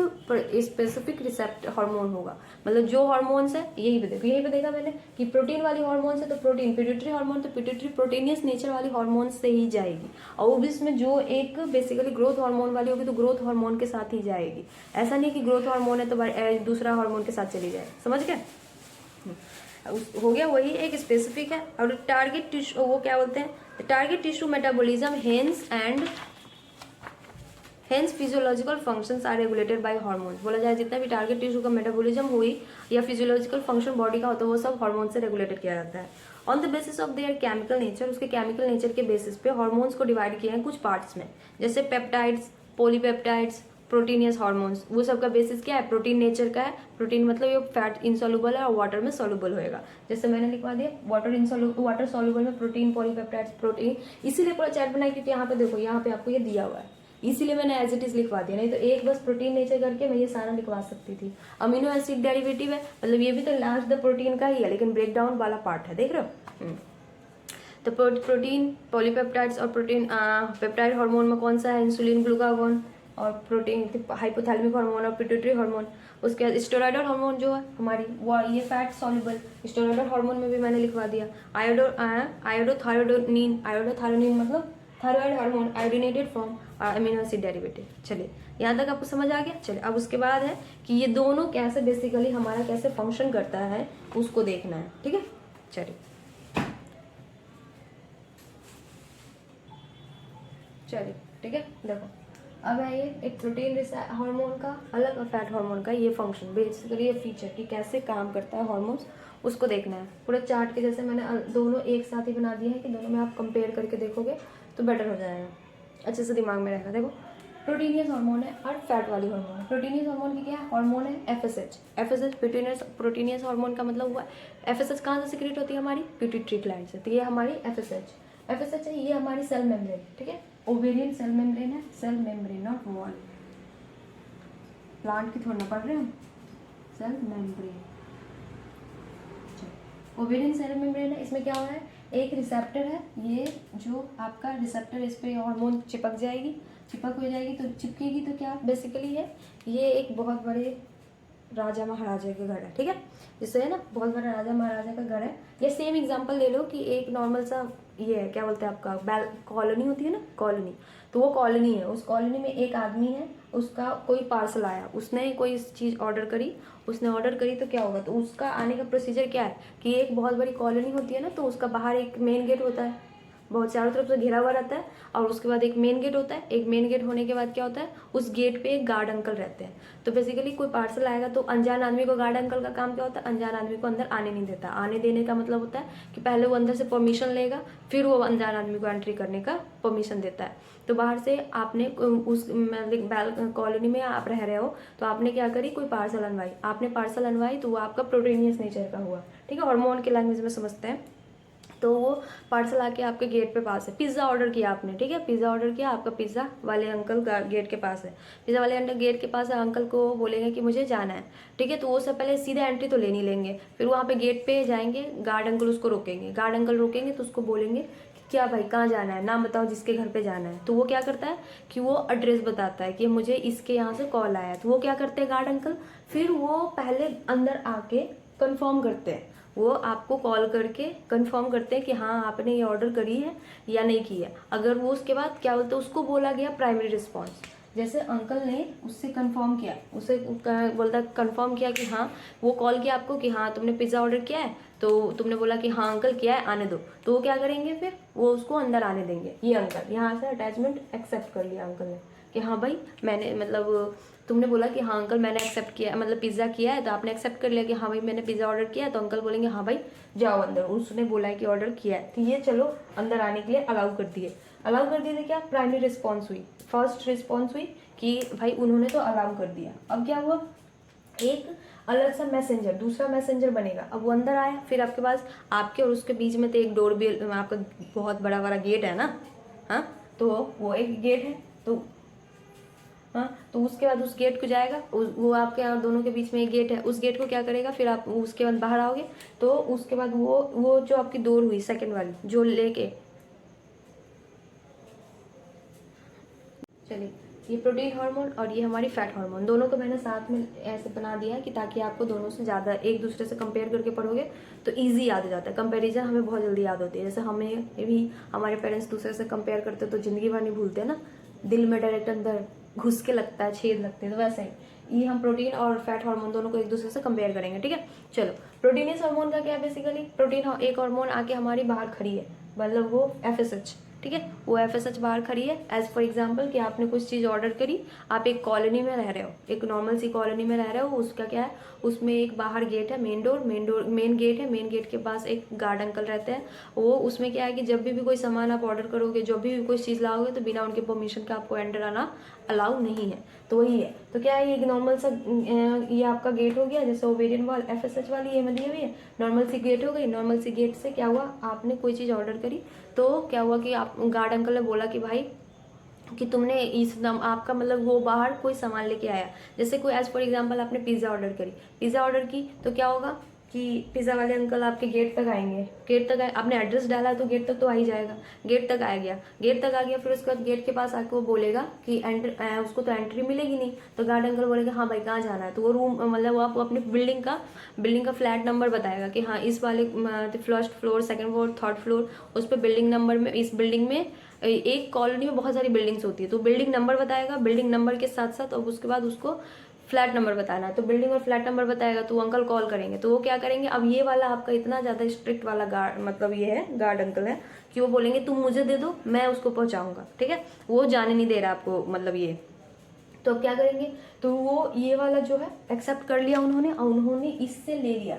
स्पेसिफिक रिसेप्टर हार्मोन होगा, मतलब जो हार्मोन्स है यही पे देखो, यही पे देखा मैंने कि प्रोटीन वाली हार्मोन्स है तो प्रोटीन, पिट्यूटरी हार्मोन तो पिट्यूटरी प्रोटीनियस नेचर वाली हार्मोन्स से ही जाएगी, और वो भी इसमें जो एक बेसिकली ग्रोथ हार्मोन वाली होगी तो ग्रोथ हार्मोन के साथ ही जाएगी। ऐसा नहीं कि ग्रोथ हार्मोन है तो दूसरा हार्मोन के साथ चली जाए। समझ गए, हो गया, वही एक स्पेसिफिक है। और टारगेट टिश्यू वो क्या बोलते हैं, target tissue metabolism hence physiological functions are regulated by hormones. बोला जाए जितना भी टारगेट टिश्यू का मेटाबॉलिज्म हुई या फिजियोलॉजिकल फंक्शन बॉडी का होता है वो सब हार्मोन से रेगुलेटेड किया जाता है। On the basis of their chemical nature, उसके केमिकल नेचर के बेसिस पे हार्मोन्स को डिवाइड किए हैं कुछ पार्ट्स में, जैसे पेप्टाइड्स, पॉलीपेप्टाइड्स, प्रोटीनियस हार्मोन्स। वो सब का बेसिस क्या है, प्रोटीन नेचर का है। प्रोटीन मतलब ये फैट इनसॉल्युबल है और वाटर में सॉल्युबल होएगा, जैसे मैंने लिखवा दिया वाटर सॉल्युबल में प्रोटीन, पॉलीपेप्टाइड्स, प्रोटीन। इसीलिए पूरा चैट बनाई क्योंकि यहाँ पे देखो, यहाँ पे आपको ये दिया हुआ है, इसीलिए मैंने एज इट इज लिखवा दिया, नहीं तो एक बस प्रोटीन नेचर करके मैं ये सारा लिखवा सकती थी। अमीनो एसिड डेरिवेटिव है, मतलब ये भी तो लास्ट द प्रोटीन का ही है, लेकिन ब्रेक डाउन वाला पार्ट है, देख रहे हो। तो प्रोटीन, पॉलीपेप्टाइड्स और प्रोटीन पेप्टाइड हार्मोन में कौन सा है, इंसुलिन, ग्लूकागोन, और प्रोटीन हाइपोथैलेमिक हार्मोन और पिट्यूटरी हार्मोन। उसके बाद स्टेरॉयडल हार्मोन जो है हमारी वो ये फैट सॉल्युबल। स्टेरॉयडल हार्मोन में भी मैंने लिखवा दिया आयोडोथायरोडोनिन मतलब thyroid hormone, iodinated from amino acid derivative. चलिए यहाँ तक आपको समझ आ गया। चलिए अब उसके बाद है कि ये दोनों कैसे बेसिकली हमारा कैसे फंक्शन करता है उसको देखना है। ठीक है, चलिए ठीक है, देखो अब है ये एक प्रोटीन हार्मोन का अलग और फैट हार्मोन का ये फंक्शन, बेसिकली ये फीचर कि कैसे काम करता है हार्मोन्स, उसको देखना है। पूरा चार्ट के जैसे मैंने दोनों एक साथ ही बना दिए हैं कि दोनों में आप कंपेयर करके देखोगे तो बेटर हो जाएगा, अच्छे से दिमाग में रहेगा। देखो प्रोटीनियस हार्मोन है और फैट वाली हार्मोन है। प्रोटीनियस हार्मोन की क्या हार्मोन है, एफएसएच। प्रोटीनियस हार्मोन का मतलब हुआ एफएसएच कहाँ से सिक्रेट होती है, हमारी पिट्यूटरी ग्लैंड से, तो ये हमारी एफएसएच है, ये हमारी सेल मेम्ब्रेन। ठीक है, ओवेरियन सेल मेम्ब्रेन है, cell membrane not wall, plant की थोड़ा ना पढ़ रहे हो, cell membrane. Ovarian cell membrane है, इसमें क्या हो रहा है, एक रिसेप्टर है, ये जो आपका रिसेप्टर, इस पर हार्मोन चिपक हो जाएगी तो चिपकेगी तो क्या बेसिकली है, ये एक बहुत बड़े राजा महाराजा के घर है। ठीक है, जिससे है ना बहुत बड़ा राजा महाराजा का घर है। या सेम एग्जांपल ले लो कि एक नॉर्मल सा ये है, क्या बोलते हैं आपका कॉलोनी होती है ना, कॉलोनी, तो वो कॉलोनी है, उस कॉलोनी में एक आदमी है, उसका कोई पार्सल आया, उसने कोई चीज़ ऑर्डर करी, तो क्या होगा, तो उसका आने का प्रोसीजर क्या है कि एक बहुत बड़ी कॉलोनी होती है ना, तो उसका बाहर एक मेन गेट होता है, बहुत चारों तरफ से घिरा हुआ रहता है, और उसके बाद एक मेन गेट होता है। एक मेन गेट होने के बाद क्या होता है, उस गेट पे एक गार्ड अंकल रहते हैं। तो बेसिकली कोई पार्सल आएगा तो अनजान आदमी को गार्ड अंकल का काम क्या होता है, अनजान आदमी को अंदर आने नहीं देता। आने देने का मतलब होता है कि पहले वो अंदर से परमिशन लेगा, फिर वो अनजान आदमी को एंट्री करने का परमिशन देता है। तो बाहर से आपने उस कॉलोनी में आप रह रहे हो, तो आपने क्या करी, कोई पार्सल अनवाई, आपने पार्सल अनवाई, तो वो आपका प्रोटीनियस नेचर का हुआ, ठीक है, हार्मोन के लैंग्वेज में समझते हैं। तो वो पार्सल आके आपके गेट पे पास है। पिज़्ज़ा ऑर्डर किया आपने, ठीक है, पिज़्ज़ा ऑर्डर किया, आपका पिज़्ज़ा वाले अंकल गेट के पास है। पिज़्ज़ा वाले अंकल गेट के पास है, अंकल को बोलेंगे कि मुझे जाना है, ठीक है। तो वो सब पहले सीधे एंट्री तो ले नहीं लेंगे, फिर वहाँ पे गेट पे जाएंगे, गार्ड अंकल उसको रोकेंगे। गार्ड अंकल रोकेंगे तो उसको बोलेंगे कि क्या भाई कहाँ जाना है, नाम बताओ जिसके घर पे जाना है। तो वो क्या करता है कि वो एड्रेस बताता है कि मुझे इसके यहाँ से कॉल आया है। तो वो क्या करते हैं गार्ड अंकल, फिर वो पहले अंदर आके कंफर्म करते हैं, वो आपको कॉल करके कंफर्म करते हैं कि हाँ आपने ये ऑर्डर करी है या नहीं की है। अगर वो उसके बाद क्या बोलते हैं, उसको बोला गया प्राइमरी रिस्पॉन्स। जैसे अंकल ने उससे कंफर्म किया, उसे बोलता कंफर्म किया कि हाँ, वो कॉल किया आपको कि हाँ तुमने पिज़्ज़ा ऑर्डर किया है, तो तुमने बोला कि हाँ अंकल किया है, आने दो। तो वो क्या करेंगे, फिर वो उसको अंदर आने देंगे। ये अंकल यहाँ से अटैचमेंट एक्सेप्ट कर लिया अंकल ने कि हाँ भाई मैंने, मतलब तुमने बोला कि हाँ अंकल मैंने एक्सेप्ट किया, मतलब पिज़्ज़ा किया है, तो आपने एक्सेप्ट कर लिया कि हाँ भाई मैंने पिज़्ज़ा ऑर्डर किया है। तो अंकल बोलेंगे हाँ भाई जाओ अंदर, उसने बोला है कि ऑर्डर किया है, तो ये चलो अंदर आने के लिए अलाउ कर दिए। अलाउ कर दिए तो क्या, प्राइमरी रिस्पॉन्स हुई, फर्स्ट रिस्पॉन्स हुई कि भाई उन्होंने तो अलाउ कर दिया। अब क्या हुआ, एक अलग सा मैसेंजर, दूसरा मैसेंजर बनेगा। अब वो अंदर आया, फिर आपके पास आपके और उसके बीच में तो एक डोर बेल, आपका बहुत बड़ा बड़ा गेट है ना, हाँ, तो वो एक गेट है। तो हाँ, तो उसके बाद उस गेट को जाएगा, वो आपके यहाँ दोनों के बीच में एक गेट है, उस गेट को क्या करेगा, फिर आप उसके बाद बाहर आओगे, तो उसके बाद वो जो आपकी डोर हुई सेकंड वाली, जो लेके, चलिए, ये प्रोटीन हार्मोन और ये हमारी फैट हार्मोन, दोनों को मैंने साथ में ऐसे बना दिया है कि ताकि आपको दोनों से ज़्यादा एक दूसरे से कंपेयर करके पढ़ोगे तो इजी याद हो जाता है। कंपैरिजन हमें बहुत जल्दी याद होती है। जैसे हमें भी हमारे पेरेंट्स दूसरे से कंपेयर करते तो ज़िंदगी भर नहीं भूलते ना, दिल में डायरेक्ट अंदर घुस के लगता है, छेद लगते हैं। तो वैसे ही ये हम प्रोटीन और फैट हार्मोन दोनों को एक दूसरे से कंपेयर करेंगे, ठीक है। चलो, प्रोटीनियस हार्मोन का क्या है, बेसिकली प्रोटीन एक हार्मोन आके हमारी बाहर खड़ी है, मतलब वो FSH, ठीक है, वो FSH बाहर खड़ी है। एज फॉर एग्जाम्पल कि आपने कुछ चीज़ ऑर्डर करी, आप एक कॉलोनी में रह रहे हो, एक नॉर्मल सी कॉलोनी में रह रहे हो, उसका क्या है, उसमें एक बाहर गेट है, मेन गेट है, मेन गेट के पास एक गार्ड अंकल रहते हैं। वो उसमें क्या है कि जब भी कोई सामान आप ऑर्डर करोगे, जब भी कोई चीज़ लाओगे, तो बिना उनके परमिशन के आपको एंटर आना अलाउ नहीं है। तो वही है, तो क्या है, ये नॉर्मल सा ये आपका गेट हो गया, जैसे ओवेरियन वॉल FSH वाली ये दी हुई है, नॉर्मल सी गेट हो गई। नॉर्मल सी गेट से क्या हुआ, आपने कोई चीज़ ऑर्डर करी, तो क्या हुआ कि आप गार्ड अंकल ने बोला कि भाई कि तुमने इस दम आपका, मतलब वो बाहर कोई सामान लेके आया, जैसे कोई एज फॉर एग्जांपल आपने पिज़्ज़ा ऑर्डर करी, पिज़्ज़ा ऑर्डर की, तो क्या होगा कि पिज़्ज़ा वाले अंकल आपके गेट तक आएंगे, गेट तक आपने एड्रेस डाला तो गेट तक तो आ ही जाएगा, गेट तक आ गया, गेट तक आ गया, फिर उसके बाद गेट के पास आके वो बोलेगा कि उसको तो एंट्री मिलेगी नहीं, तो गार्ड अंकल बोलेगा हाँ भाई कहाँ जाना है, तो वो रूम, मतलब वो आपको अपनी बिल्डिंग का फ्लैट नंबर बताएगा कि हाँ इस वाले first floor, second floor, third floor, उस पर बिल्डिंग नंबर में, इस बिल्डिंग में, एक कॉलोनी में बहुत सारी बिल्डिंग्स होती है, तो बिल्डिंग नंबर बताएगा, बिल्डिंग नंबर के साथ साथ, और उसके बाद उसको फ्लैट नंबर बताना है, तो बिल्डिंग और फ्लैट नंबर बताएगा, तो अंकल कॉल करेंगे, तो वो क्या करेंगे, अब ये वाला आपका इतना ज़्यादा स्ट्रिक्ट वाला गार्ड, मतलब ये है गार्ड अंकल है कि वो बोलेंगे तुम मुझे दे दो, मैं उसको पहुंचाऊंगा, ठीक है, वो जाने नहीं दे रहा आपको, मतलब ये। तो अब क्या करेंगे, तो वो ये वाला जो है एक्सेप्ट कर लिया उन्होंने, और उन्होंने इससे ले लिया,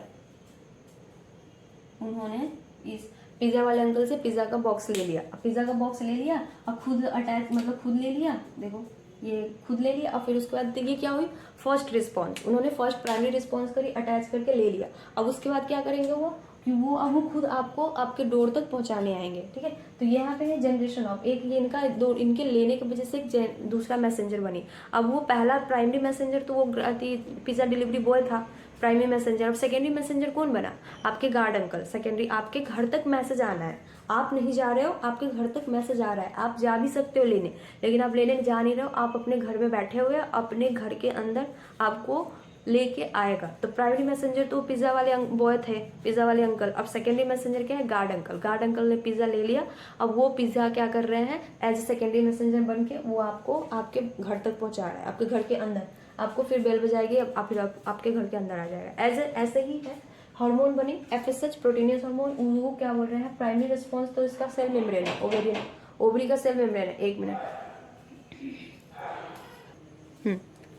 उन्होंने इस पिज़्ज़ा वाले अंकल से पिज़्ज़ा का बॉक्स ले लिया। अब पिज़्ज़ा का बॉक्स ले लिया और खुद अटैच, मतलब खुद ले लिया, देखो ये खुद ले लिया, और फिर उसके बाद देखिए क्या हुई, फर्स्ट रिस्पॉन्स, उन्होंने फर्स्ट प्राइमरी रिस्पॉन्स करी, अटैच करके ले लिया। अब उसके बाद क्या करेंगे वो, कि वो अब वो खुद आपको आपके डोर तक पहुंचाने आएंगे, ठीक है। तो यहाँ पे है जनरेशन ऑफ, एक ये इनका दो, इनके लेने की वजह से एक दूसरा मैसेंजर बनी। अब वो पहला प्राइमरी मैसेंजर तो वो पिज़्ज़ा डिलीवरी बॉय था, प्राइमरी मैसेंजर। अब सेकेंडरी मैसेंजर कौन बना, आपके गार्ड अंकल। सेकेंडरी, आपके घर तक मैसेज आना है, आप नहीं जा रहे हो, आपके घर तक मैसेज आ रहा है, आप जा भी सकते हो लेने, लेकिन आप लेने जा नहीं रहे हो, आप अपने घर में बैठे हुए, अपने घर के अंदर आपको लेके आएगा। तो प्राइमरी मैसेंजर तो पिज़्ज़ा वाले बॉय थे, पिज़्ज़ा वाले अंकल। अब सेकेंडरी मैसेंजर क्या है, गार्ड अंकल। गार्ड अंकल ने पिज़्ज़ा ले लिया, अब वो पिज़्ज़ा क्या कर रहे हैं, एज ए सेकेंडरी मैसेंजर बन के वो आपको आपके घर तक पहुंचा रहा है, आपके घर के अंदर। आपको फिर बेल बजाएगी, अब फिर आपके घर के अंदर आ जाएगा। ऐसे ही है हार्मोन बनी FSH प्रोटीनियस हार्मोन, वो क्या बोल रहे हैं प्राइमरी रिस्पॉन्स, तो इसका सेल मेम्ब्रेन है, ओवेरियन ओवरी का सेल मेम्ब्रेन है। 1 मिनट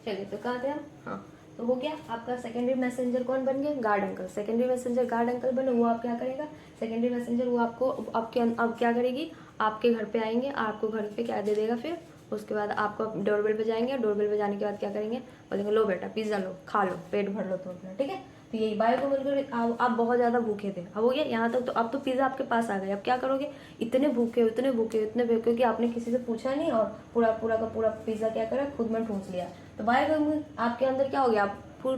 चलिए तो कहाँ थे हम, हाँ तो हो गया आपका सेकेंडरी मैसेंजर कौन बन गया, guard uncle. Secondary messenger guard uncle बने, वो आप क्या करेगा, सेकेंडरी मैसेंजर वो आपको आपके अब क्या करेगी, आपके घर पे आएंगे, आपको घर पे क्या दे देगा, फिर उसके बाद आपको डोरबेल बजाएंगे, डोरबेल बजाने के बाद क्या करेंगे, बोलेंगे लो बेटा पिज्ज़ा लो, खा लो, पेट भर लो तो अपना, ठीक है। तो यही बायो को मिलकर आप बहुत ज़्यादा भूखे थे, अब हो गया यहाँ तक, तो अब तो पिज़्ज़ा आपके पास आ गए, अब क्या करोगे, इतने भूखे इतने भूखे इतने भूखे कि आपने किसी से पूछा नहीं और पूरा पूरा का पूरा पिज़्ज़ा क्या करा, खुद में ठूंस लिया। तो बायो को आपके अंदर क्या हो गया, आप फुल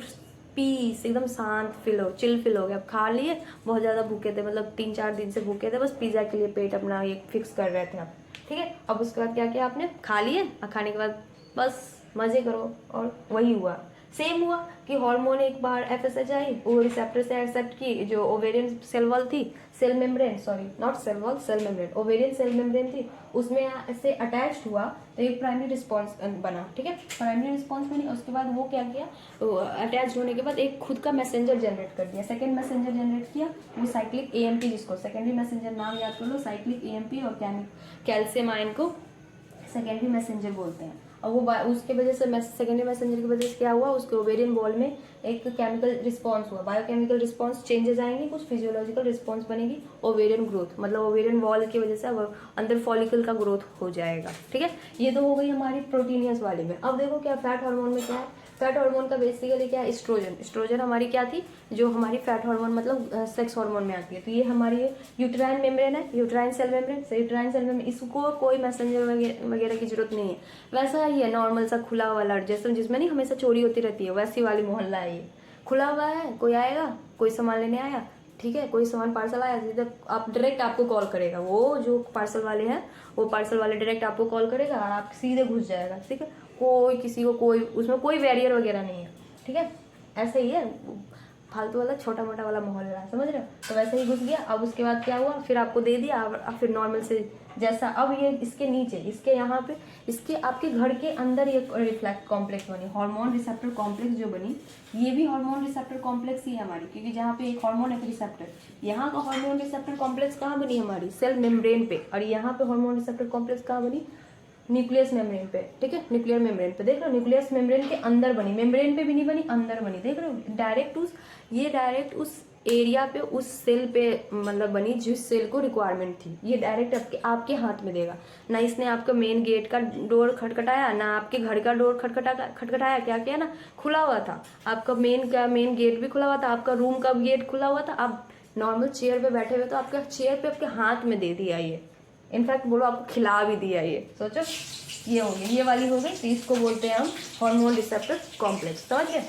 पीस एकदम शांत फील हो, चिल फील हो गया, अब खा लिए, बहुत ज़्यादा भूखे थे, मतलब 3-4 दिन से भूखे थे, बस पिज़्ज़ा के लिए पेट अपना ये फिक्स कर रहे थे आप, ठीक है। अब उसके बाद क्या किया आपने, खा लिए, और खाने के बाद बस मज़े करो, और वही हुआ, सेम हुआ कि हार्मोन एक बार FSH आई, वो रिसेप्टर से एक्सेप्ट की, जो ओवेरियन सेल वॉल थी, cell membrane, sorry not cell wall, cell membrane, ovarian cell membrane थी, उसमें से अटैच्ड हुआ, तो एक प्राइमरी रिस्पॉन्स बना, ठीक है, प्राइमरी रिस्पॉन्स बनी। उसके बाद वो क्या किया, अटैच होने के बाद एक खुद का मैसेंजर जनरेट कर दिया, सेकेंड मैसेंजर जनरेट किया, वो साइक्लिक AMP, जिसको सेकेंडरी मैसेंजर नाम याद कर लो, साइक्लिक AMP, और कैल्शियम आयन को सेकेंडरी मैसेंजर बोलते हैं। और वो उसके वजह से सेकेंडरी मैसेंजर की वजह से क्या हुआ, उसके ओवेरियन वॉल में एक केमिकल रिस्पांस हुआ, बायोकेमिकल रिस्पांस, चेंजेस आएंगे, कुछ फिजियोलॉजिकल रिस्पांस बनेगी, ओवेरियन ग्रोथ, मतलब ओवेरियन वॉल की वजह से अब अंदर फॉलिकल का ग्रोथ हो जाएगा, ठीक है। ये तो हो गई हमारी प्रोटीनियस वाली में। अब देखो क्या फैट हार्मोन में क्या है, फैट हार्मोन का बेसिकली क्या है, एस्ट्रोजन। एस्ट्रोजन हमारी क्या थी, जो हमारी फैट हार्मोन मतलब सेक्स हार्मोन में आती है। तो ये हमारी यूट्राइन मेम्ब्रेन है, uterine cell membrane, uterine cell membrane, इसको कोई मैसेंजर वगैरह की जरूरत नहीं है, वैसा ही है नॉर्मल सा खुला हुआ लड़, जैसे जिसमें नहीं हमेशा चोरी होती रहती है, वैसी वाली मोहल्ला है ये, खुला हुआ है, कोई आएगा, कोई सामान लेने आया, ठीक है, कोई सामान पार्सल आया, सीधे आप डायरेक्ट आपको कॉल करेगा, वो जो पार्सल वाले हैं वो पार्सल वाले डायरेक्ट आपको कॉल करेगा और आप सीधे घुस जाएगा, ठीक है, कोई किसी को कोई उसमें कोई बैरियर वगैरह नहीं है, ठीक है, ऐसे ही है, फालतू वाला छोटा मोटा वाला माहौल समझ रहे हो। तो वैसे ही घुस गया। अब उसके बाद क्या हुआ, फिर आपको दे दिया, अब फिर नॉर्मल से जैसा, अब ये इसके नीचे, इसके यहाँ पे, इसके आपके घर के अंदर ये रिफ्लेक्ट कॉम्प्लेक्स बनी, हार्मोन रिसेप्टर कॉम्प्लेक्स जो बनी, ये भी हार्मोन रिसेप्टर कॉम्प्लेक्स ही है हमारी, क्योंकि जहाँ पे एक हार्मोन एक रिसेप्टर, यहाँ का हार्मोन रिसेप्टर कॉम्प्लेक्स कहाँ बनी हमारी, सेल मेम्ब्रेन पे, और यहाँ पे हार्मोन रिसेप्टर कॉम्प्लेक्स कहाँ बनी, न्यूक्लियस मेम्ब्रेन पे, ठीक है, न्यूक्लियर मेम्ब्रेन पे, देख रहे हो, न्यूक्लियस मेम्ब्रेन के अंदर बनी, मेम्ब्रेन पे भी नहीं बनी, अंदर बनी, देख रहे हो, डायरेक्ट उस एरिया पे, उस सेल पे मतलब बनी जिस सेल को रिक्वायरमेंट थी। ये डायरेक्ट आपके हाथ में देगा ना, इसने आपका मेन गेट का डोर खटखटाया ना, आपके घर का डोर खटखटाया, क्या किया ना, खुला हुआ था आपका मेन गेट भी खुला हुआ था, आपका रूम का गेट खुला हुआ था, आप नॉर्मल चेयर पे बैठे हुए तो आपका चेयर पे आपके हाथ में दे दिया ये, इनफैक्ट बोलो आपको खिला भी दिया ये, सोचो, ये हो गई, ये वाली हो गई। तो इसको बोलते हैं हम हार्मोन रिसेप्टर कॉम्प्लेक्स, समझ गए।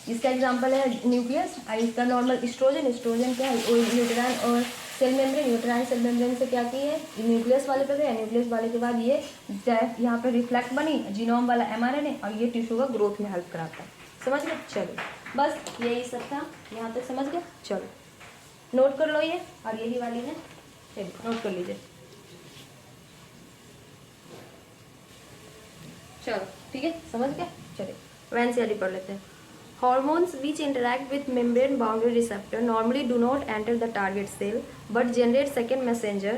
इसका एग्जांपल है न्यूक्लियस, और इसका नॉर्मल एस्ट्रोजन क्या है, यूटेराइन और cell membrane, uterine cell membrane से क्या की है, न्यूक्लियस वाले पे गए, न्यूक्लियस वाले के बाद ये यहाँ पे रिफ्लेक्ट बनी, जीनोम वाला mRNA, और ये टिश्यू का ग्रोथ में हेल्प कराता है, समझ गए। चलो बस यही सब था, यहाँ तक समझ गए। चलो नोट कर लो ये, और यही वाली है, चलिए नोट कर लीजिए। चलो ठीक है, समझ गए। चलिए वैन से पढ़ लेते हैं। Hormones which interact with membrane boundary receptor normally do not enter the target cell but generate second messenger,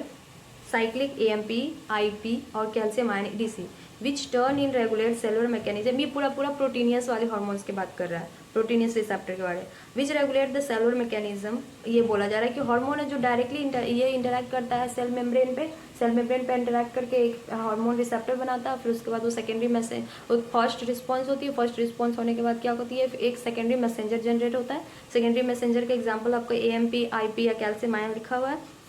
cyclic AMP, IP और calcium ion EDC, which turn in regulate cellular mechanism। ये पूरा proteinaceous वाले hormones की बात कर रहा है, proteinaceous receptor के बारे में। विच रेगुलेट द सेलुलर मैकेनिज्म, ये बोला जा रहा है कि हार्मोन है जो डायरेक्टली ये इंटरैक्ट करता है सेल मेम्ब्रेन पे, सेल मेम्ब्रेन पे इंटरैक्ट करके एक हार्मोन रिसेप्टर बनाता है, फिर उसके बाद वो सेकेंडरी मैसेज, वो फर्स्ट रिस्पॉन्स होती है, फर्स्ट रिस्पॉन्स होने के बाद क्या होती है, एक सेकेंडरी मैसेंजर जनरेट होता है। सेकेंडरी मैसेंजर का एग्जाम्पल आपको AMP, IP या कैल्शियम आयन लिखा हुआ है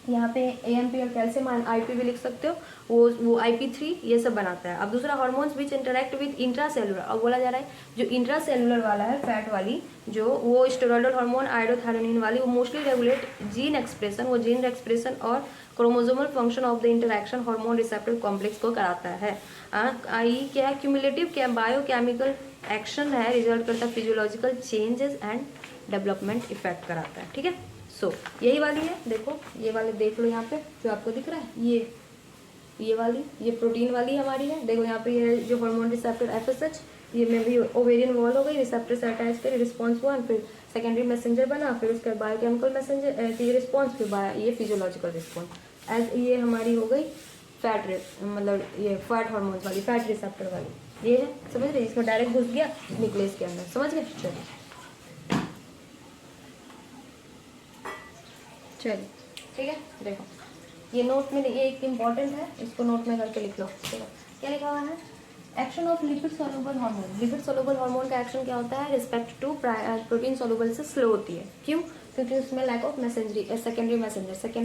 यहाँ पे, AMP और कैल्शियम आयन, IP भी लिख सकते हो, वो IP3 ये सब बनाता है। अब दूसरा hormones which interact with intracellular, अब बोला जा रहा है जो इंट्रासेलुलर वाला है फैट वाली, जो वो स्टेरॉयडल हार्मोन आयोडोथायरोनिन वाली, वो मोस्टली रेगुलेट जीन एक्सप्रेशन, वो जीन एक्सप्रेशन और chromosomal function of the interaction hormone receptor complex को कराता है। ये क्या है, क्यूमुलेटिव बायोकेमिकल एक्शन है, रिजल्ट करता है physiological changes and development effect कराता है, ठीक है। यही वाली है, देखो ये वाले देख लो यहाँ पे जो आपको दिख रहा है, ये वाली, ये प्रोटीन वाली हमारी है, देखो यहाँ पे ये जो हार्मोन रिसेप्टर FSH, ये में भी ओवेरियन वॉल हो गई, रिसेप्टर से अटैच कर रिस्पॉन्स हुआ, फिर सेकेंडरी मैसेंजर बना, फिर उसके बाद बायोकेमिकल मैसेंजर की रिस्पॉन्स, फिर ये फिजियोलॉजिकल रिस्पॉन्स। एज ये हमारी हो गई फैट मतलब ये फैट हार्मोन्स वाली, फैट रिसेप्टर वाली, ये है, समझ रहे, इसमें डायरेक्ट घुस गया न्यूक्लियस के अंदर, समझ गए। चलिए ठीक है, देखो ये नोट में, ये एक इम्पॉर्टेंट है, इसको नोट में करके लिख लो। चलो क्या लिखा हुआ है, action of lipid soluble hormone. Lipid soluble hormone का एक्शन क्या होता है, रिस्पेक्ट टू प्रोटीन सोलुबल से स्लो होती है। क्यों, क्योंकि उसमें लैक ऑफ मैसेंजरी, सेकेंडरी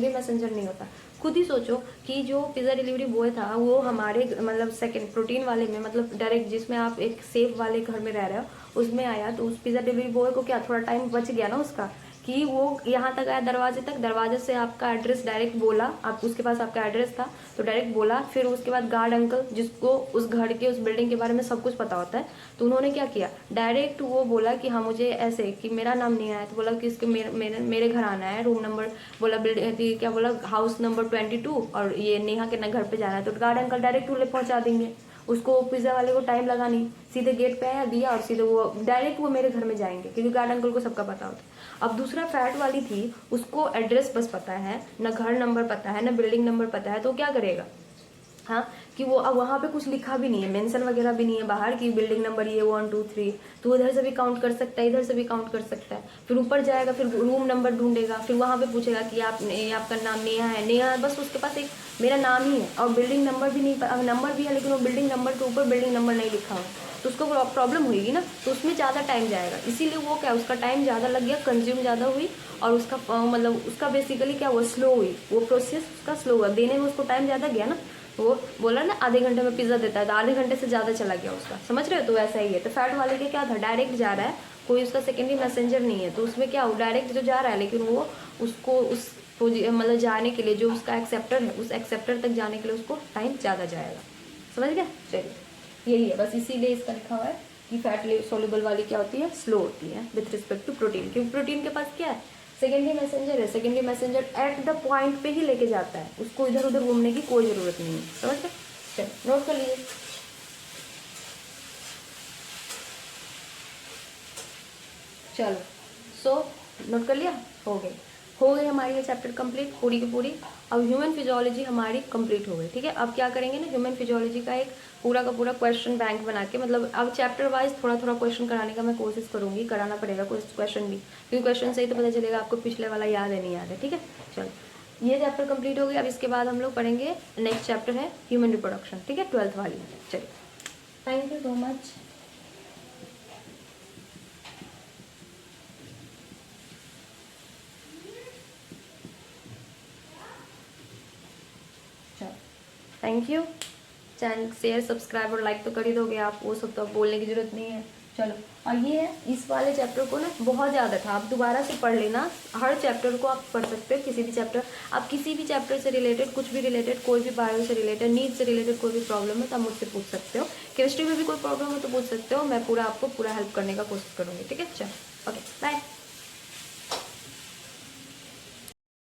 मैसेंजर नहीं होता। खुद ही सोचो कि जो पिज़्ज़ा डिलीवरी बॉय था वो हमारे मतलब सेकेंड प्रोटीन वाले में, मतलब डायरेक्ट जिसमें आप एक सेफ वाले घर में रह रहे हो उसमें आया, तो उस पिज़्ज़ा डिलीवरी बॉय को क्या थोड़ा टाइम बच गया ना उसका, कि वो यहाँ तक आया दरवाजे तक, दरवाजे से आपका एड्रेस डायरेक्ट बोला, आप उसके पास आपका एड्रेस था तो डायरेक्ट बोला, फिर उसके बाद गार्ड अंकल जिसको उस घर के उस बिल्डिंग के बारे में सब कुछ पता होता है, तो उन्होंने क्या किया, डायरेक्ट वो बोला कि हाँ मुझे ऐसे कि मेरा नाम नहीं आया, तो बोला कि इसके मेरे घर आना है, रूम नंबर बोला, बिल्डिंग क्या बोला, हाउस नंबर 22 और ये नेहा के घर पे जाना है, तो गार्ड अंकल डायरेक्ट उन्हें पहुँचा देंगे। उसको पिज़्ज़ा वाले को टाइम लगा नहीं, सीधे गेट पे आया, दिया और सीधे वो डायरेक्ट वो मेरे घर में जाएंगे, क्योंकि गार्ड अंकल को सबका पता होता है। अब दूसरा फैट वाली थी, उसको एड्रेस बस पता है, न घर नंबर पता है, न बिल्डिंग नंबर पता है, तो क्या करेगा, हाँ, कि वो अब वहाँ पे कुछ लिखा भी नहीं है, मेंशन वगैरह भी नहीं है बाहर की बिल्डिंग नंबर ये 1 2 3, तो उधर से भी काउंट कर सकता है, इधर से भी काउंट कर सकता है। फिर ऊपर जाएगा, फिर रूम नंबर ढूंढेगा, फिर वहाँ पे पूछेगा कि आपका नाम नेहा है, नेहा बस उसके पास एक मेरा नाम ही है और बिल्डिंग नंबर भी नहीं, नंबर भी है लेकिन वो बिल्डिंग नंबर के ऊपर बिल्डिंग नंबर नहीं लिखा हुआ, तो उसको प्रॉब्लम होगी ना, तो उसमें ज़्यादा टाइम जाएगा, इसीलिए वो क्या, उसका टाइम ज़्यादा लग गया, कंज्यूम ज़्यादा हुई, और उसका मतलब उसका बेसिकली क्या हुआ, स्लो हुई, वो प्रोसेस उसका स्लो हुआ, देने में उसको टाइम ज़्यादा गया ना, वो बोला ना आधे घंटे में पिज़्ज़ा देता है, तो आधे घंटे से ज़्यादा चला गया उसका, समझ रहे हो, तो ऐसा ही है। तो फैट वाले के क्या था, डायरेक्ट जा रहा है, कोई उसका सेकेंडरी मैसेंजर नहीं है, तो उसमें क्या हो, डायरेक्ट जो जा रहा है, लेकिन वो उसको उस मतलब जाने के लिए जो उसका एक्सेप्टर है, उस एक्सेप्टर तक जाने के लिए उसको टाइम ज़्यादा जाएगा, समझ गया। चलिए यही है बस, इसीलिए इसका लिखा हुआ है कि फैट सोल्यूबल वाली क्या होती है, स्लो होती है विथ रिस्पेक्ट टू प्रोटीन, क्योंकि प्रोटीन के पास क्या है, सेकेंडरी मैसेंजर है, secondary messenger at the point पे ही लेके जाता है, उसको इधर उधर घूमने की कोई ज़रूरत नहीं है, समझ गए। चलो नोट कर लीजिए। चलो सो नोट कर लिया, हो गई हमारी ये चैप्टर कंप्लीट पूरी की पूरी। अब ह्यूमन फिजियोलॉजी हमारी कंप्लीट हो गई, ठीक है। अब क्या करेंगे ना, ह्यूमन फिजियोलॉजी का एक पूरा का पूरा क्वेश्चन बैंक बना के, मतलब अब चैप्टर वाइज थोड़ा थोड़ा क्वेश्चन कराने का मैं कोशिश करूंगी, कराना पड़ेगा क्वेश्चन भी, क्योंकि क्वेश्चन से ही तो पता चलेगा आपको पिछले वाला याद है नहीं याद है, ठीक है। चलो ये चैप्टर कंप्लीट हो गया। अब इसके बाद हम लोग पढ़ेंगे नेक्स्ट चैप्टर है ह्यूमन रिप्रोडक्शन, ठीक है, 12th वाली। चलिए thank you so much. Thank you. Channel share subscribe और लाइक तो कर ही दोगे आप, वो सब तो अब बोलने की जरूरत नहीं है। चलो, और ये है इस वाले चैप्टर को ना बहुत ज़्यादा था, आप दोबारा से पढ़ लेना, हर चैप्टर को आप पढ़ सकते हो, किसी भी चैप्टर, आप किसी भी चैप्टर से रिलेटेड कुछ भी रिलेटेड, कोई भी बायो से रिलेटेड, नीट से रिलेटेड कोई भी प्रॉब्लम है तो आप मुझसे पूछ सकते हो, केमिस्ट्री में भी कोई प्रॉब्लम है तो पूछ सकते हो, मैं पूरा आपको पूरा हेल्प करने का कोशिश करूँगी, ठीक है। चलो ओके बाय।